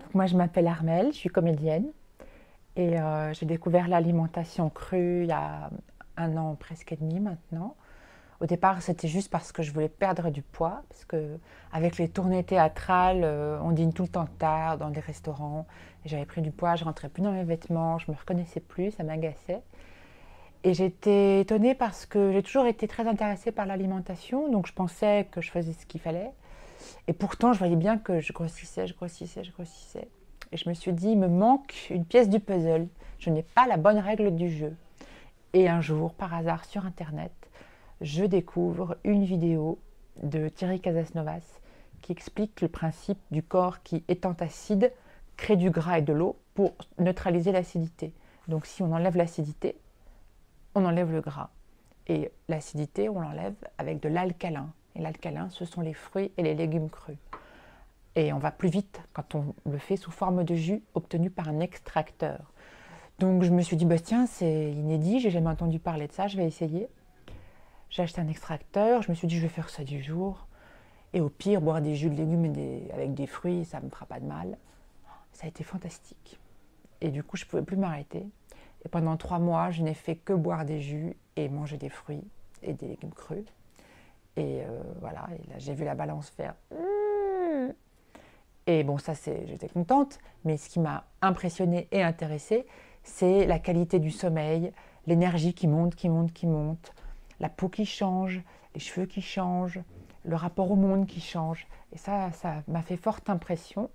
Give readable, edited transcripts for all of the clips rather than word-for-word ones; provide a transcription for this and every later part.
Donc moi, je m'appelle Armelle, je suis comédienne et j'ai découvert l'alimentation crue il y a 1 an presque et demi maintenant. Au départ, c'était juste parce que je voulais perdre du poids, parce que avec les tournées théâtrales, on dîne tout le temps tard dans des restaurants. Et j'avais pris du poids, je rentrais plus dans mes vêtements, je me reconnaissais plus, ça m'agaçait. Et j'étais étonnée parce que j'ai toujours été très intéressée par l'alimentation, donc je pensais que je faisais ce qu'il fallait. Et pourtant, je voyais bien que je grossissais, je grossissais, je grossissais. Et je me suis dit, il me manque une pièce du puzzle. Je n'ai pas la bonne règle du jeu. Et un jour, par hasard, sur Internet, je découvre une vidéo de Thierry Casasnovas qui explique le principe du corps qui, étant acide, crée du gras et de l'eau pour neutraliser l'acidité. Donc si on enlève l'acidité, on enlève le gras. Et l'acidité, on l'enlève avec de l'alcalin. Et l'alcalin, ce sont les fruits et les légumes crus. Et on va plus vite quand on le fait sous forme de jus obtenu par un extracteur. Donc je me suis dit, bah tiens, c'est inédit, j'ai jamais entendu parler de ça, je vais essayer. J'ai acheté un extracteur, je me suis dit, je vais faire ça du jour. Et au pire, boire des jus de légumes avec des fruits, ça ne me fera pas de mal. Ça a été fantastique. Et du coup, je ne pouvais plus m'arrêter. Et pendant 3 mois, je n'ai fait que boire des jus et manger des fruits et des légumes crus. Et voilà, et là, j'ai vu la balance faire. Et bon, ça, j'étais contente. Mais ce qui m'a impressionnée et intéressée, c'est la qualité du sommeil, l'énergie qui monte, qui monte, qui monte, la peau qui change, les cheveux qui changent, le rapport au monde qui change. Et ça m'a fait forte impression.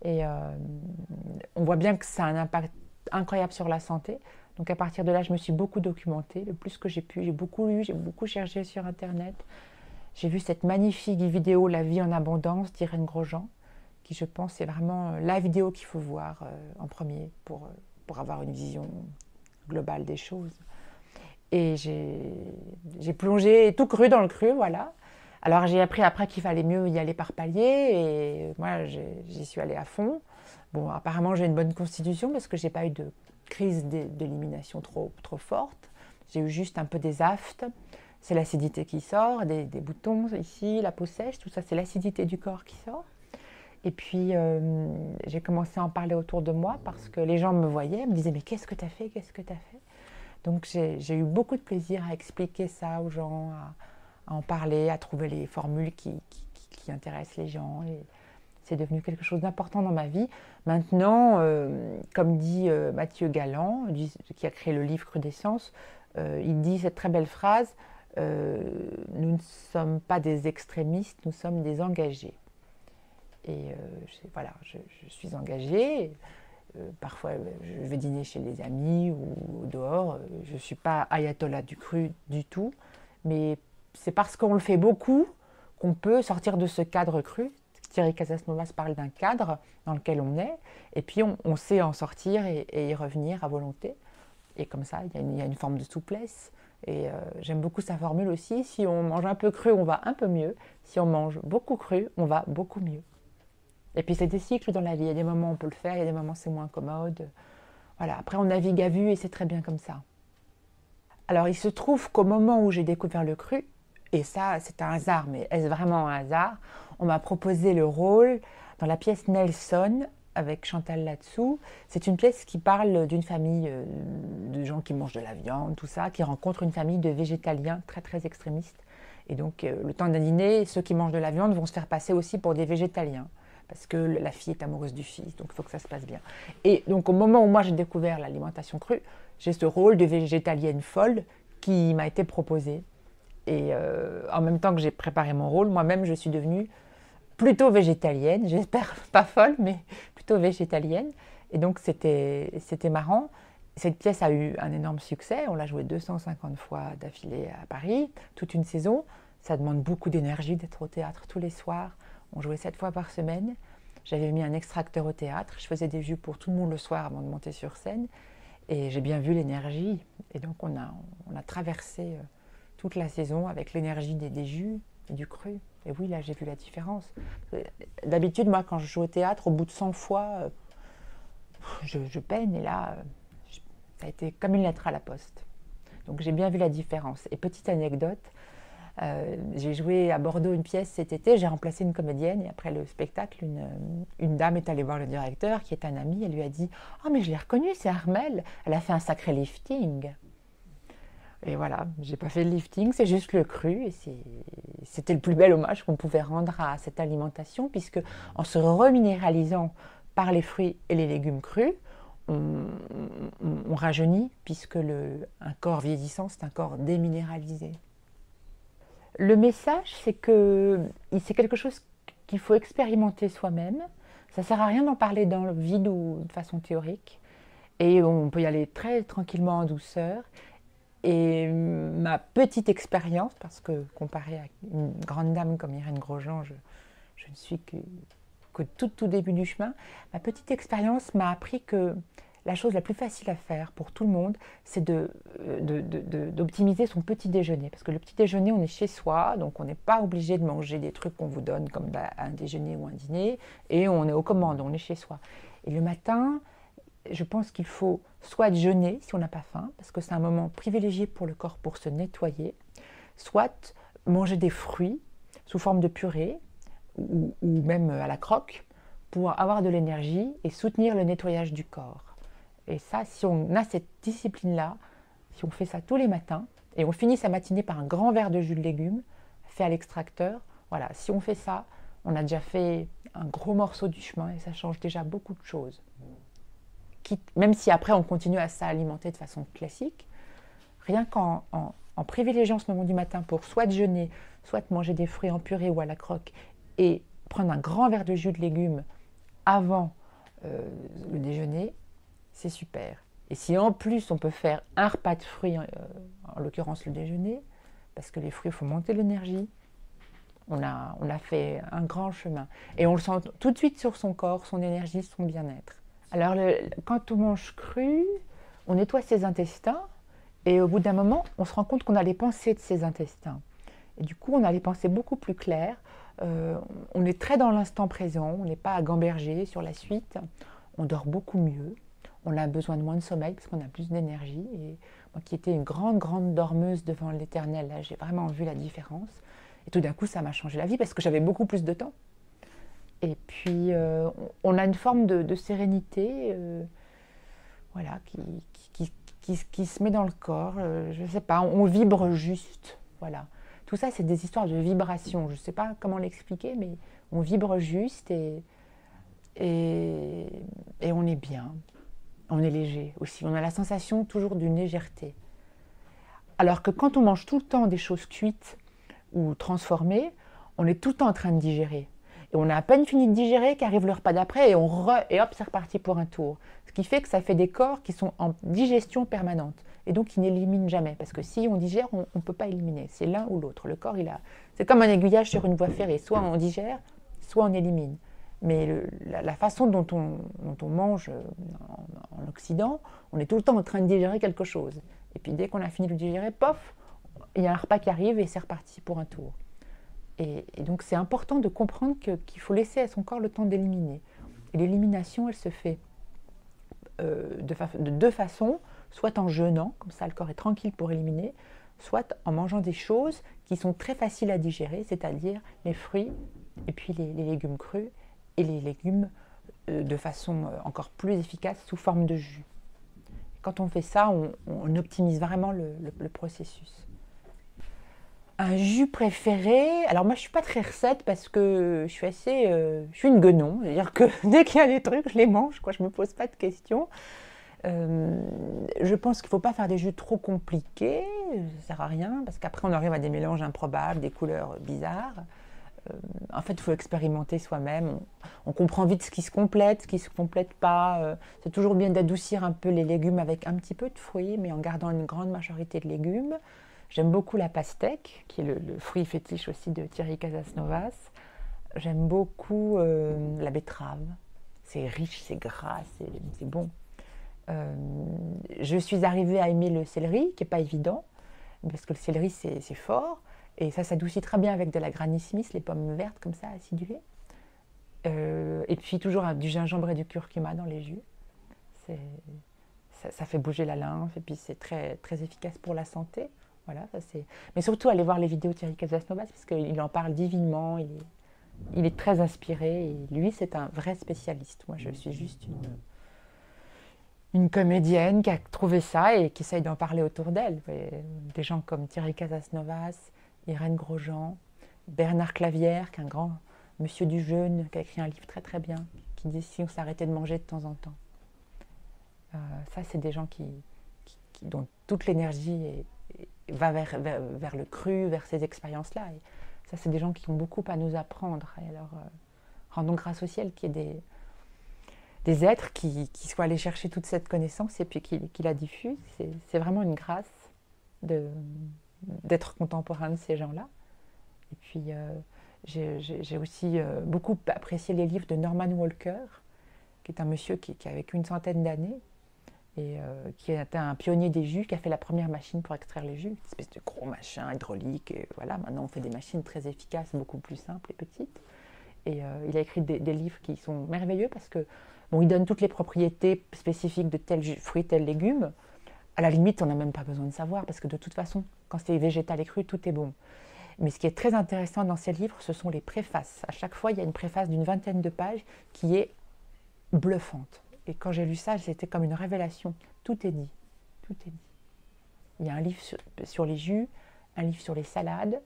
Et on voit bien que ça a un impact incroyable sur la santé. Donc à partir de là, je me suis beaucoup documentée, le plus que j'ai pu. J'ai beaucoup lu, j'ai beaucoup cherché sur Internet. J'ai vu cette magnifique vidéo La vie en abondance d'Irène Grosjean, qui je pense est vraiment la vidéo qu'il faut voir en premier pour avoir une vision globale des choses. Et j'ai plongé tout cru dans le cru, voilà. Alors j'ai appris après qu'il fallait mieux y aller par paliers et moi j'y suis allée à fond. Bon, apparemment j'ai une bonne constitution parce que j'ai pas eu de crise d'élimination trop forte. J'ai eu juste un peu des aftes. C'est l'acidité qui sort, des boutons ici, la peau sèche, tout ça c'est l'acidité du corps qui sort. Et puis j'ai commencé à en parler autour de moi parce que les gens me voyaient, me disaient mais qu'est-ce que tu as fait, qu'est-ce que tu as fait. Donc j'ai eu beaucoup de plaisir à expliquer ça aux gens, à en parler, à trouver les formules qui intéressent les gens. Et c'est devenu quelque chose d'important dans ma vie. Maintenant, comme dit Mathieu Galland, qui a créé le livre Crudescence, il dit cette très belle phrase, nous ne sommes pas des extrémistes, nous sommes des engagés. Et voilà, je suis engagée. Parfois, je vais dîner chez des amis ou dehors. Je ne suis pas ayatollah du cru du tout. Mais c'est parce qu'on le fait beaucoup qu'on peut sortir de ce cadre cru. Thierry Casasnovas parle d'un cadre dans lequel on est. Et puis, on sait en sortir et y revenir à volonté. Et comme ça, il y a une forme de souplesse. Et j'aime beaucoup sa formule aussi. Si on mange un peu cru, on va un peu mieux. Si on mange beaucoup cru, on va beaucoup mieux. Et puis c'est des cycles dans la vie. Il y a des moments où on peut le faire, il y a des moments où c'est moins commode. Voilà. Après, on navigue à vue et c'est très bien comme ça. Alors, il se trouve qu'au moment où j'ai découvert le cru, et ça, c'est un hasard, mais est-ce vraiment un hasard? On m'a proposé le rôle dans la pièce Nelson avec Chantal Latsou. C'est une pièce qui parle d'une famille de gens qui mangent de la viande, tout ça, qui rencontre une famille de végétaliens très très extrémistes. Et donc, le temps d'un dîner, ceux qui mangent de la viande vont se faire passer aussi pour des végétaliens parce que la fille est amoureuse du fils, donc il faut que ça se passe bien. Et donc au moment où moi j'ai découvert l'alimentation crue, j'ai ce rôle de végétalienne folle qui m'a été proposé. Et en même temps que j'ai préparé mon rôle, moi-même je suis devenue plutôt végétalienne, j'espère pas folle, mais plutôt végétalienne. Et donc c'était marrant. Cette pièce a eu un énorme succès, on l'a jouée 250 fois d'affilée à Paris, toute une saison. Ça demande beaucoup d'énergie d'être au théâtre tous les soirs. On jouait 7 fois par semaine. J'avais mis un extracteur au théâtre. Je faisais des jus pour tout le monde le soir avant de monter sur scène. Et j'ai bien vu l'énergie. Et donc on a traversé toute la saison avec l'énergie des jus et du cru. Et oui, là j'ai vu la différence. D'habitude, moi quand je joue au théâtre, au bout de 100 fois, je peine. Et là, ça a été comme une lettre à la poste. Donc j'ai bien vu la différence. Et petite anecdote, J'ai joué à Bordeaux une pièce cet été, j'ai remplacé une comédienne et après le spectacle, une dame est allée voir le directeur qui est un ami, elle lui a dit « Oh mais je l'ai reconnue, c'est Armelle, elle a fait un sacré lifting ». Et voilà, j'ai pas fait de lifting, c'est juste le cru et c'était le plus bel hommage qu'on pouvait rendre à cette alimentation puisque en se reminéralisant par les fruits et les légumes crus, on rajeunit puisque un corps vieillissant, c'est un corps déminéralisé. Le message, c'est que c'est quelque chose qu'il faut expérimenter soi-même. Ça ne sert à rien d'en parler dans le vide ou de façon théorique. Et on peut y aller très tranquillement en douceur. Et ma petite expérience, parce que comparée à une grande dame comme Irène Grosjean, je ne suis qu'au tout début du chemin, ma petite expérience m'a appris que la chose la plus facile à faire pour tout le monde, c'est d'optimiser son petit déjeuner. Parce que le petit déjeuner, on est chez soi, donc on n'est pas obligé de manger des trucs qu'on vous donne comme un déjeuner ou un dîner, et on est aux commandes, on est chez soi. Et le matin, je pense qu'il faut soit jeûner si on n'a pas faim, parce que c'est un moment privilégié pour le corps pour se nettoyer, soit manger des fruits sous forme de purée, ou même à la croque, pour avoir de l'énergie et soutenir le nettoyage du corps. Et ça, si on a cette discipline-là, si on fait ça tous les matins, et on finit sa matinée par un grand verre de jus de légumes, fait à l'extracteur, voilà, si on fait ça, on a déjà fait un gros morceau du chemin et ça change déjà beaucoup de choses. Même si après on continue à s'alimenter de façon classique, rien qu'en privilégiant ce moment du matin pour soit jeûner, soit manger des fruits en purée ou à la croque, et prendre un grand verre de jus de légumes avant le déjeuner, c'est super. Et si en plus on peut faire un repas de fruits, en l'occurrence le déjeuner, parce que les fruits, il faut monter l'énergie, on a fait un grand chemin. Et on le sent tout de suite sur son corps, son énergie, son bien-être. Alors quand on mange cru, on nettoie ses intestins et au bout d'un moment, on se rend compte qu'on a les pensées de ses intestins. Et du coup, on a les pensées beaucoup plus claires. On est très dans l'instant présent, on n'est pas à gamberger sur la suite. On dort beaucoup mieux. On a besoin de moins de sommeil parce qu'on a plus d'énergie. Et moi qui étais une grande dormeuse devant l'éternel, là j'ai vraiment vu la différence. Et tout d'un coup, ça m'a changé la vie parce que j'avais beaucoup plus de temps. Et puis, on a une forme de sérénité voilà, qui se met dans le corps. Je ne sais pas, on vibre juste. Voilà. Tout ça, c'est des histoires de vibration. Je ne sais pas comment l'expliquer, mais on vibre juste et on est bien. On est léger aussi. On a la sensation toujours d'une légèreté. Alors que quand on mange tout le temps des choses cuites ou transformées, on est tout le temps en train de digérer. Et on a à peine fini de digérer qu'arrive le repas d'après et et hop, c'est reparti pour un tour. Ce qui fait que ça fait des corps qui sont en digestion permanente et donc qui n'éliminent jamais. Parce que si on digère, on ne peut pas éliminer. C'est l'un ou l'autre. Le corps, c'est comme un aiguillage sur une voie ferrée. Soit on digère, soit on élimine. Mais la façon dont on mange en Occident, on est tout le temps en train de digérer quelque chose. Et puis dès qu'on a fini de digérer, pof, il y a un repas qui arrive et c'est reparti pour un tour. Et donc c'est important de comprendre qu'il faut laisser à son corps le temps d'éliminer. Et l'élimination, elle se fait de deux façons, soit en jeûnant, comme ça le corps est tranquille pour éliminer, soit en mangeant des choses qui sont très faciles à digérer, c'est-à-dire les fruits et puis les légumes crus et les légumes de façon encore plus efficace sous forme de jus. Quand on fait ça, on optimise vraiment le processus. Un jus préféré, alors moi je suis pas très recette parce que je suis une guenon, c'est-à-dire que dès qu'il y a des trucs, je les mange, quoi, je me pose pas de questions. Je pense qu'il ne faut pas faire des jus trop compliqués, ça sert à rien, parce qu'après on arrive à des mélanges improbables, des couleurs bizarres. En fait, il faut expérimenter soi-même. On comprend vite ce qui se complète, ce qui ne se complète pas. C'est toujours bien d'adoucir un peu les légumes avec un petit peu de fruits, mais en gardant une grande majorité de légumes. J'aime beaucoup la pastèque, qui est le fruit fétiche aussi de Thierry Casasnovas. J'aime beaucoup la betterave. C'est riche, c'est gras, c'est bon. Je suis arrivée à aimer le céleri, qui n'est pas évident, parce que le céleri, c'est fort. Et ça s'adoucit très bien avec de la Granny Smith, les pommes vertes comme ça, acidulées. Et puis toujours du gingembre et du curcuma dans les jus. Ça fait bouger la lymphe et puis c'est très, très efficace pour la santé. Voilà, ça c'est. Mais surtout, allez voir les vidéos de Thierry Casasnovas, parce qu'il en parle divinement, il est très inspiré, et lui, c'est un vrai spécialiste. Moi, je suis juste une comédienne qui a trouvé ça et qui essaye d'en parler autour d'elle. Des gens comme Thierry Casasnovas, Irène Grosjean, Bernard Clavière, qui est un grand monsieur du jeûne, qui a écrit un livre très très bien, qui dit si on s'arrêtait de manger de temps en temps. Ça, c'est des gens dont toute l'énergie va vers le cru, vers ces expériences-là. Et ça, c'est des gens qui ont beaucoup à nous apprendre. Et alors, rendons grâce au ciel qu'il y ait des êtres qui soient allés chercher toute cette connaissance et puis qui la diffusent. C'est vraiment une grâce d'être contemporain de ces gens-là. Et puis, j'ai aussi beaucoup apprécié les livres de Norman Walker, qui est un monsieur qui a vécu une centaine d'années et qui était un pionnier des jus, qui a fait la première machine pour extraire les jus, une espèce de gros machin hydraulique. Et voilà, maintenant on fait des machines très efficaces, beaucoup plus simples et petites. Et il a écrit des livres qui sont merveilleux parce que bon, il donne toutes les propriétés spécifiques de tel fruit, tel légume. À la limite, on n'a même pas besoin de savoir parce que de toute façon, quand c'est végétal et cru, tout est bon. Mais ce qui est très intéressant dans ces livres, ce sont les préfaces. À chaque fois, il y a une préface d'une vingtaine de pages qui est bluffante. Et quand j'ai lu ça, c'était comme une révélation. Tout est dit. Tout est dit. Il y a un livre sur les jus, un livre sur les salades,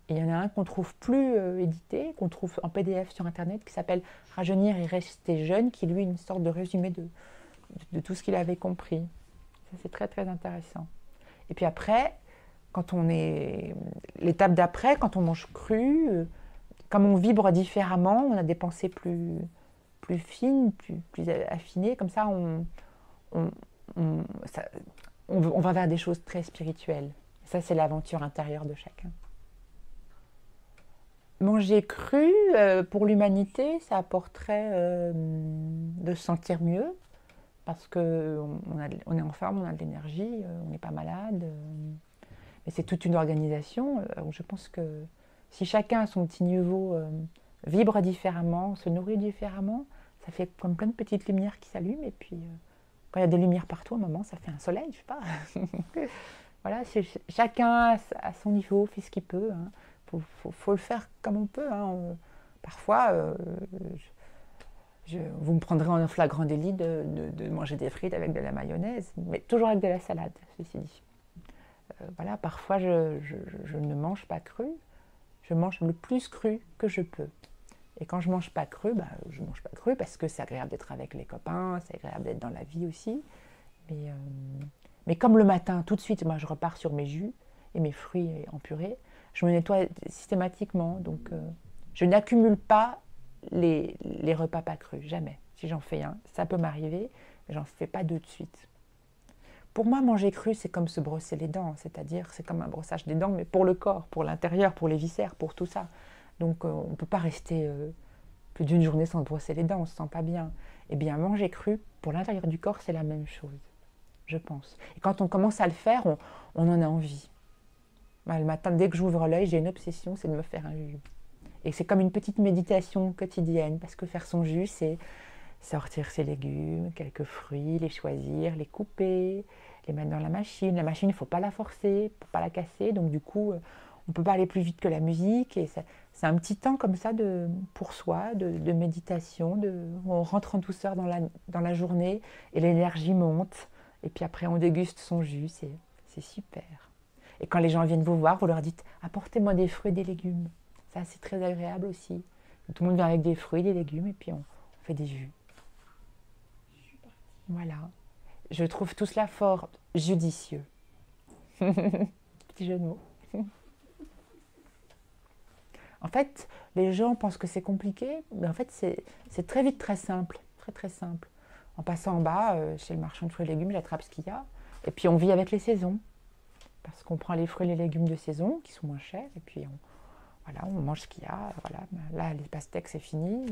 et il y en a un qu'on trouve plus édité, qu'on trouve en PDF sur Internet, qui s'appelle « Rajeunir et rester jeune », qui lui est une sorte de résumé de tout ce qu'il avait compris. Ça, c'est très, très intéressant. Et puis après, l'étape d'après, quand on mange cru, comme on vibre différemment, on a des pensées plus fines, plus affinées, comme ça, on va vers des choses très spirituelles. Ça, c'est l'aventure intérieure de chacun. Manger cru, pour l'humanité, ça apporterait de se sentir mieux, parce qu'on est en forme, on a de l'énergie, on n'est pas malade. Mais c'est toute une organisation. Je pense que si chacun à son petit niveau vibre différemment, se nourrit différemment, ça fait comme plein de petites lumières qui s'allument. Et puis, quand il y a des lumières partout, à un moment, ça fait un soleil, je sais pas. Voilà, chacun à son niveau fait ce qu'il peut. Hein. Faut le faire comme on peut. Hein. Parfois, vous me prendrez en flagrant délit de manger des frites avec de la mayonnaise, mais toujours avec de la salade, ceci dit. Voilà, parfois je ne mange pas cru, je mange le plus cru que je peux. Et quand je mange pas cru, je mange pas cru parce que c'est agréable d'être avec les copains, c'est agréable d'être dans la vie aussi. Mais comme le matin, tout de suite, moi je repars sur mes jus et mes fruits en purée, je me nettoie systématiquement. Donc je n'accumule pas les repas pas crus, jamais. Si j'en fais un, ça peut m'arriver, mais j'en fais pas deux de suite. Pour moi, manger cru, c'est comme se brosser les dents, c'est-à-dire c'est comme un brossage des dents, mais pour le corps, pour l'intérieur, pour les viscères, pour tout ça. Donc on ne peut pas rester plus d'une journée sans se brosser les dents, on ne se sent pas bien. Eh bien, manger cru, pour l'intérieur du corps, c'est la même chose, je pense. Et quand on commence à le faire, on en a envie. Le matin, dès que j'ouvre l'œil, j'ai une obsession, c'est de me faire un jus. Et c'est comme une petite méditation quotidienne, parce que faire son jus, c'est sortir ses légumes, quelques fruits, les choisir, les couper, les mettre dans la machine. La machine, il ne faut pas la forcer, pour ne pas la casser. Donc du coup, on ne peut pas aller plus vite que la musique. Et c'est un petit temps comme ça pour soi, de méditation, où on rentre en douceur dans la journée et l'énergie monte. Et puis après, on déguste son jus. C'est super. Et quand les gens viennent vous voir, vous leur dites « apportez-moi des fruits et des légumes ». Ça, c'est très agréable aussi. Tout le monde vient avec des fruits, des légumes, et puis on fait des jus. Voilà. Je trouve tout cela fort judicieux. Petit jeu de mots. En fait, les gens pensent que c'est compliqué, mais en fait, c'est très vite très simple. Très, très simple. En passant en bas, chez le marchand de fruits et légumes, j'attrape ce qu'il y a. Et puis, on vit avec les saisons. Parce qu'on prend les fruits et les légumes de saison, qui sont moins chers, et puis on mange ce qu'il y a. Voilà. Là, les pastèques, c'est fini.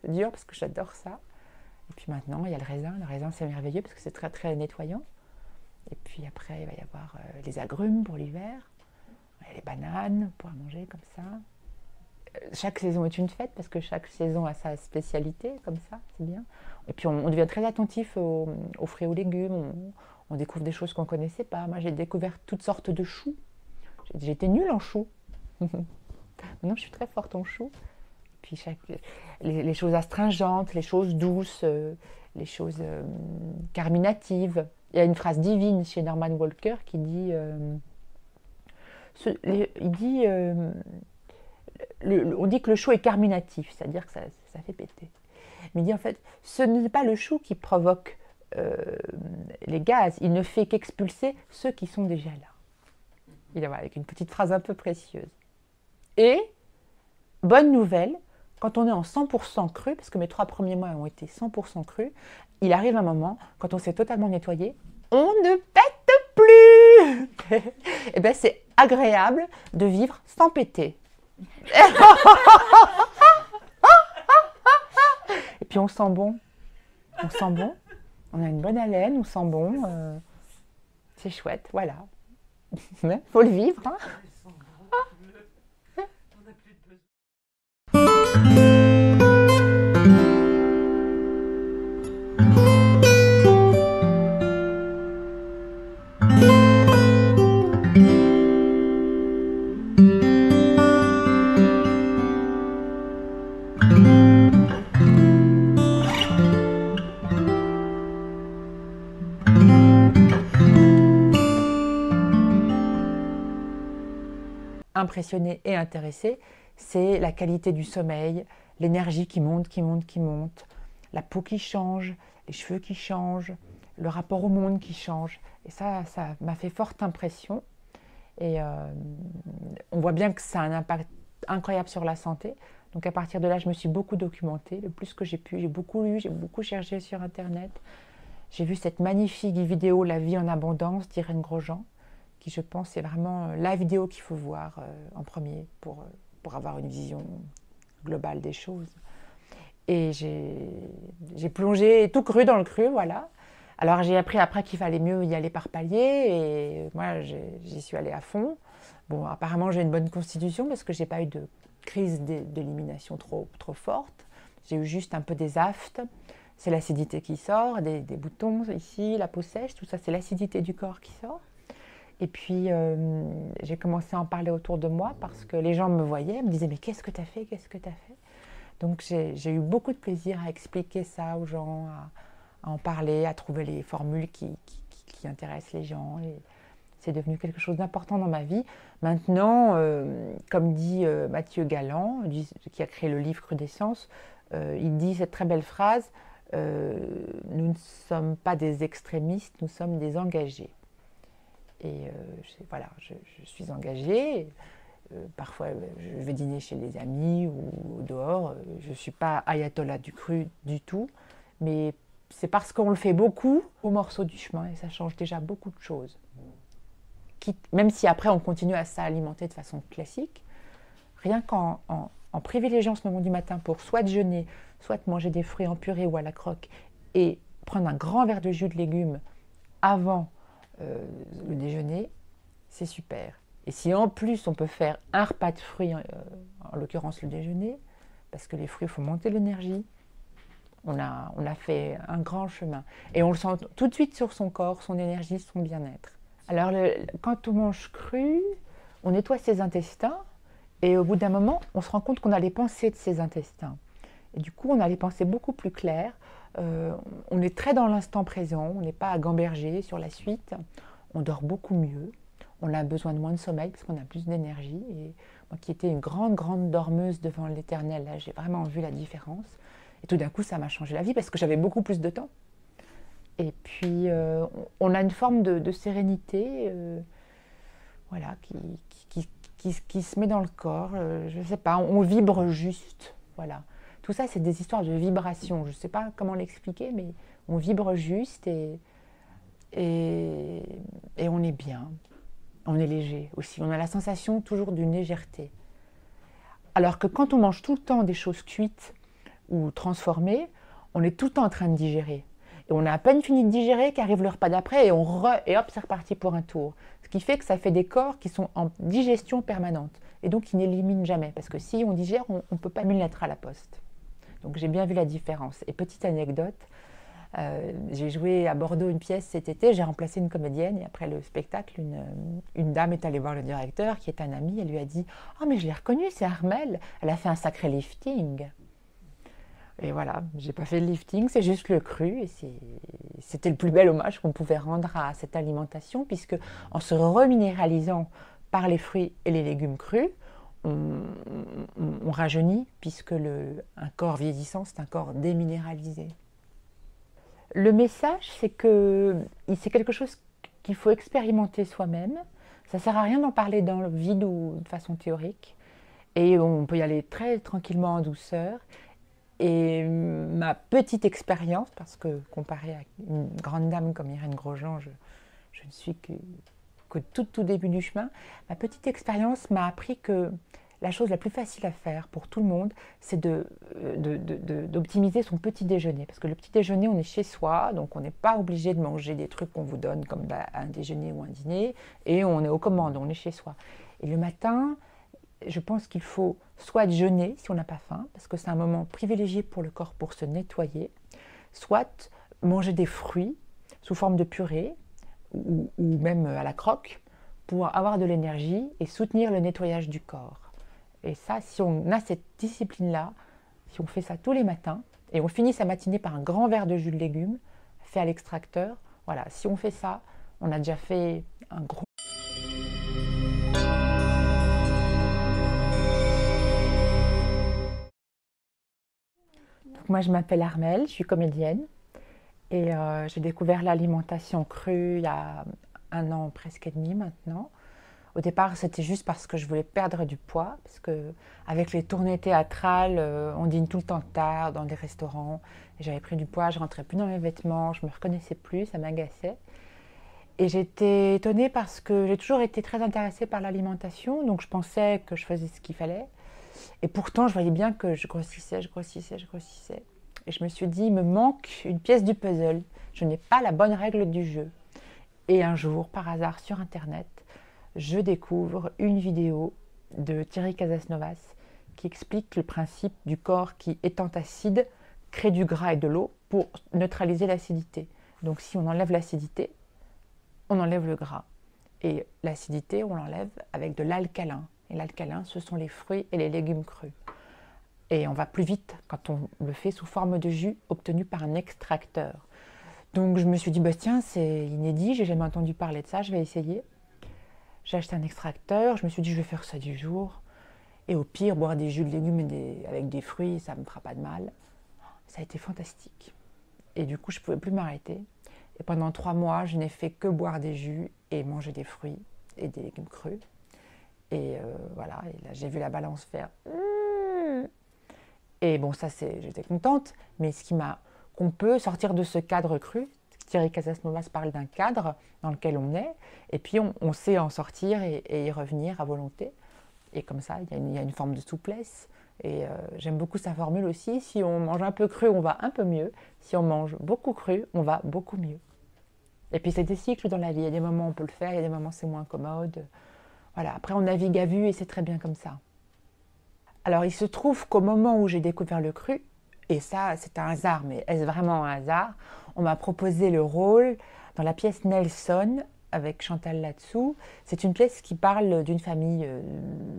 C'est dur parce que j'adore ça. Et puis maintenant, il y a le raisin. Le raisin, c'est merveilleux parce que c'est très, très nettoyant. Et puis après, il va y avoir les agrumes pour l'hiver, les bananes pour manger comme ça. Chaque saison est une fête parce que chaque saison a sa spécialité, comme ça, c'est bien. Et puis on devient très attentif aux fruits et aux légumes. On découvre des choses qu'on ne connaissait pas. Moi, j'ai découvert toutes sortes de choux J'étais nulle en chou. Maintenant, je suis très forte en chou. Puis les choses astringentes, les choses douces, les choses carminatives. Il y a une phrase divine chez Norman Walker qui dit, on dit que le chou est carminatif, c'est-à-dire que ça fait péter. Mais il dit en fait, ce n'est pas le chou qui provoque les gaz, il ne fait qu'expulser ceux qui sont déjà là. Il va avec une petite phrase un peu précieuse. Et, bonne nouvelle, quand on est en 100% cru, parce que mes 3 premiers mois ont été 100% crus, il arrive un moment, quand on s'est totalement nettoyé, on ne pète plus. Et bien c'est agréable de vivre sans péter. Et puis on sent bon. On sent bon. On a une bonne haleine, on sent bon. C'est chouette, voilà. Mais faut le vivre. Hein. Impressionné et intéressé, c'est la qualité du sommeil, l'énergie qui monte, qui monte, qui monte, la peau qui change, les cheveux qui changent, le rapport au monde qui change. Et ça m'a fait forte impression. Et on voit bien que ça a un impact incroyable sur la santé. Donc à partir de là, je me suis beaucoup documentée, le plus que j'ai pu. J'ai beaucoup lu, j'ai beaucoup cherché sur Internet. J'ai vu cette magnifique vidéo « La vie en abondance » d'Irène Grosjean, qui je pense est vraiment la vidéo qu'il faut voir en premier pour avoir une vision globale des choses. Et j'ai plongé tout cru dans le cru, voilà. Alors j'ai appris après qu'il fallait mieux y aller par paliers, et moi j'y suis allée à fond. Bon, apparemment j'ai une bonne constitution parce que j'ai pas eu de crise d'élimination trop forte. J'ai eu juste un peu des aftes, c'est l'acidité qui sort, des boutons ici, la peau sèche, tout ça c'est l'acidité du corps qui sort. Et puis, j'ai commencé à en parler autour de moi parce que les gens me voyaient, me disaient « Mais qu'est-ce que tu as fait? Qu'est-ce que tu as fait ?» Donc, j'ai eu beaucoup de plaisir à expliquer ça aux gens, à en parler, à trouver les formules qui intéressent les gens. Et c'est devenu quelque chose d'important dans ma vie. Maintenant, comme dit Mathieu Galland, qui a créé le livre Crudescence, il dit cette très belle phrase « Nous ne sommes pas des extrémistes, nous sommes des engagés ». Et voilà, je suis engagée. Parfois, je vais dîner chez les amis ou dehors. Je ne suis pas ayatollah du cru du tout. Mais c'est parce qu'on le fait beaucoup au morceau du chemin. Et ça change déjà beaucoup de choses. Même si après, on continue à s'alimenter de façon classique, rien qu'en privilégiant ce moment du matin pour soit jeûner, soit manger des fruits en purée ou à la croque, et prendre un grand verre de jus de légumes avant le déjeuner, c'est super. Et si en plus on peut faire un repas de fruits, en l'occurrence le déjeuner, parce que les fruits, il faut monter l'énergie, on a fait un grand chemin. Et on le sent tout de suite sur son corps, son énergie, son bien-être. Alors quand on mange cru, on nettoie ses intestins, et au bout d'un moment, on se rend compte qu'on a les pensées de ses intestins. Et du coup, on a les pensées beaucoup plus claires. On est très dans l'instant présent, on n'est pas à gamberger sur la suite, on dort beaucoup mieux, on a besoin de moins de sommeil parce qu'on a plus d'énergie. Et moi qui étais une grande dormeuse devant l'Éternel, là j'ai vraiment vu la différence. Et tout d'un coup ça m'a changé la vie parce que j'avais beaucoup plus de temps. Et puis on a une forme de sérénité voilà, qui se met dans le corps, je ne sais pas, on vibre juste, voilà. Tout ça, c'est des histoires de vibration. Je ne sais pas comment l'expliquer, mais on vibre juste et on est bien. On est léger aussi. On a la sensation toujours d'une légèreté. Alors que quand on mange tout le temps des choses cuites ou transformées, on est tout le temps en train de digérer. Et on a à peine fini de digérer qu'arrive le repas d'après et hop, c'est reparti pour un tour. Ce qui fait que ça fait des corps qui sont en digestion permanente et donc qui n'éliminent jamais. Parce que si on digère, on ne peut pas 1000 lettres à la poste. Donc j'ai bien vu la différence. Et petite anecdote, J'ai joué à Bordeaux une pièce cet été, j'ai remplacé une comédienne et après le spectacle, une dame est allée voir le directeur qui est un ami et lui a dit « Ah mais je l'ai reconnue, c'est Armelle, elle a fait un sacré lifting ». Et voilà, j'ai pas fait de lifting, c'est juste le cru et c'était le plus bel hommage qu'on pouvait rendre à cette alimentation puisque en se reminéralisant par les fruits et les légumes crus, on rajeunit puisque un corps vieillissant, c'est un corps déminéralisé. Le message, c'est que c'est quelque chose qu'il faut expérimenter soi-même. Ça ne sert à rien d'en parler dans le vide ou de façon théorique. Et on peut y aller très tranquillement en douceur. Et ma petite expérience, parce que comparée à une grande dame comme Irène Grosjean, je ne suis qu'au tout début du chemin, ma petite expérience m'a appris que la chose la plus facile à faire pour tout le monde, c'est d'optimiser son petit déjeuner. Parce que le petit déjeuner, on est chez soi, donc on n'est pas obligé de manger des trucs qu'on vous donne comme un déjeuner ou un dîner, et on est aux commandes, on est chez soi. Et le matin, je pense qu'il faut soit jeûner si on n'a pas faim, parce que c'est un moment privilégié pour le corps pour se nettoyer, soit manger des fruits sous forme de purée, ou même à la croque, pour avoir de l'énergie et soutenir le nettoyage du corps. Et ça, si on a cette discipline-là, si on fait ça tous les matins, et on finit sa matinée par un grand verre de jus de légumes, fait à l'extracteur, voilà, si on fait ça, on a déjà fait un gros... Donc moi, je m'appelle Armelle, je suis comédienne, et j'ai découvert l'alimentation crue il y a 1 an presque et demi maintenant. Au départ, c'était juste parce que je voulais perdre du poids, parce que avec les tournées théâtrales, on dîne tout le temps tard dans des restaurants. J'avais pris du poids, je rentrais plus dans mes vêtements, je me reconnaissais plus, ça m'agaçait. Et j'étais étonnée parce que j'ai toujours été très intéressée par l'alimentation, donc je pensais que je faisais ce qu'il fallait. Et pourtant, je voyais bien que je grossissais. Et je me suis dit, il me manque une pièce du puzzle. Je n'ai pas la bonne règle du jeu. Et un jour, par hasard, sur Internet, je découvre une vidéo de Thierry Casasnovas qui explique le principe du corps qui, étant acide, crée du gras et de l'eau pour neutraliser l'acidité. Donc si on enlève l'acidité, on enlève le gras. Et l'acidité, on l'enlève avec de l'alcalin. Et l'alcalin, ce sont les fruits et les légumes crus. Et on va plus vite quand on le fait sous forme de jus obtenu par un extracteur. Donc je me suis dit, bah, tiens, c'est inédit, j'ai jamais entendu parler de ça, je vais essayer. J'ai acheté un extracteur, je me suis dit je vais faire ça du jour. Et au pire, boire des jus de légumes avec des fruits, ça ne me fera pas de mal. Ça a été fantastique. Et du coup, je ne pouvais plus m'arrêter. Et pendant 3 mois, je n'ai fait que boire des jus et manger des fruits et des légumes crus. Et voilà, et là j'ai vu la balance faire... Et bon, ça, j'étais contente. Mais qu'on peut sortir de ce cadre cru. Thierry Casasnovas parle d'un cadre dans lequel on est, et puis on sait en sortir et y revenir à volonté. Et comme ça, il y a une forme de souplesse. Et j'aime beaucoup sa formule aussi. Si on mange un peu cru, on va un peu mieux. Si on mange beaucoup cru, on va beaucoup mieux. Et puis c'est des cycles dans la vie. Il y a des moments où on peut le faire, il y a des moments où c'est moins commode. Voilà. Après, on navigue à vue et c'est très bien comme ça. Alors, il se trouve qu'au moment où j'ai découvert le cru, et ça, c'est un hasard, mais est-ce vraiment un hasard? On m'a proposé le rôle dans la pièce Nelson avec Chantal Latsou. C'est une pièce qui parle d'une famille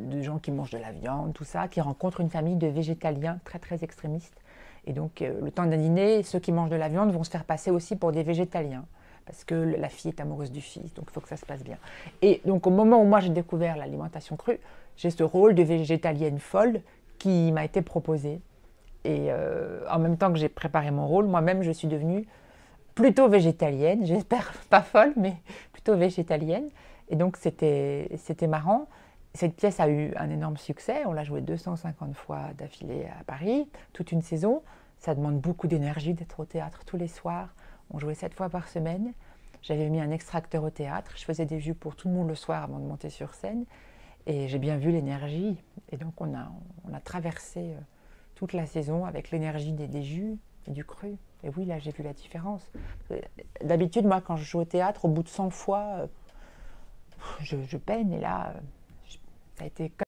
de gens qui mangent de la viande, tout ça, qui rencontre une famille de végétaliens très très extrémistes. Et donc, le temps d'un dîner, ceux qui mangent de la viande vont se faire passer aussi pour des végétaliens. Parce que la fille est amoureuse du fils, donc il faut que ça se passe bien. Et donc, au moment où moi j'ai découvert l'alimentation crue, j'ai ce rôle de végétalienne folle qui m'a été proposé. Et en même temps que j'ai préparé mon rôle, moi-même, je suis devenue plutôt végétalienne. J'espère pas folle, mais plutôt végétalienne. Et donc, c'était marrant. Cette pièce a eu un énorme succès. On l'a jouée 250 fois d'affilée à Paris, toute une saison. Ça demande beaucoup d'énergie d'être au théâtre tous les soirs. On jouait 7 fois par semaine. J'avais mis un extracteur au théâtre. Je faisais des jus pour tout le monde le soir avant de monter sur scène. Et j'ai bien vu l'énergie. Et donc, on a traversé toute la saison avec l'énergie des jus et du cru. Et oui, là, j'ai vu la différence. D'habitude, moi, quand je joue au théâtre, au bout de 100 fois, je peine. Et là, ça a été